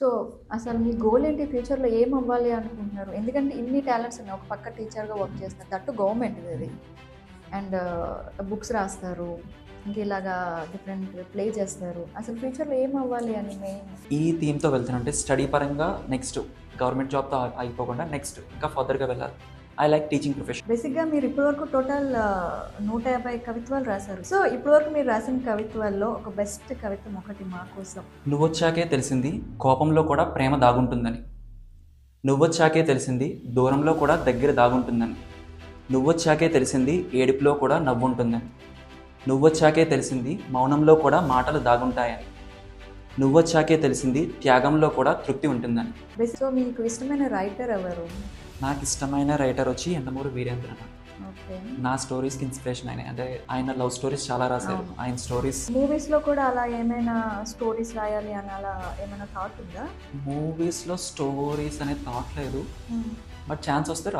So, అసలు మీ goal ఏంటి? ఫ్యూచర్‌లో ఏమవ్వాలి అనుకుంటున్నారు? ఎందుకంటే ఇన్ని టాలెంట్స్ ఉన్నాయి. ఒక పక్క టీచర్‌గా వర్క్ చేస్తున్నారు. దట్టు గవర్నమెంట్‌దది. అండ్ బుక్స్ రాస్తారు. ఇంకా ఇలాగా డిఫరెంట్ ప్లే చేస్తారు. అసలు ఫ్యూచర్‌లో ఏమవ్వాలి అని మెయిన్? ఈ థీమ్‌తో వెళ్తున్నా. అంటే స్టడీ పరంగా నెక్స్ట్ గవర్నమెంట్ జాబ్‌తో అయిపోకుండా నెక్స్ట్ ఇంకా ఫర్దర్‌గా వెళ్ళాలి. I like teaching profession. బేసిక్‌గా మీరు ఇప్పటివరకు టోటల్ 150 కవిత్వాలు రాసారు. సో, ఇప్పటివరకు మీరు రాసిన కవిత్వాల్లో ఒక బెస్ట్ కవిత్వం ఒకటి మా కోసం. నువ్వొచ్చాకే తెలిసింది కోపంలో కూడా ప్రేమ దాగుంటుందని. నువ్వొచ్చాకే తెలిసింది దూరంలో కూడా దగ్గర దాగుంటుందని. నువ్వొచ్చాకే తెలిసింది ఏడుపులో కూడా నవ్వుంటుందని. నువ్వొచ్చాకే తెలిసింది మౌనంలో కూడా మాటలు దాగుంటాయని. నువ్వొచ్చాకే తెలిసింది త్యాగంలో కూడా తృప్తి ఉంటుందని. సో, మీకు ఇష్టమైన రైటర్ ఎవరు? నాకు ఇష్టమైన రైటర్ వచ్చి యండమూరి వీరేంద్ర నాథ్. ఓకే. నా స్టోరీస్‌కి ఇన్స్పిరేషన్ ఆయనే. అంటే ఆయన లవ్ స్టోరీస్ చాలా రాశారు. అవును. ఆయన స్టోరీస్ మూవీస్‌లో కూడా అలా ఏమైనా స్టోరీస్ రాయాలి అని అలా ఏమైనా థాట్ ఉందా? మూవీస్‌లో స్టోరీస్ అనే థాట్ లేదు. బట్ ఛాన్స్ వస్తే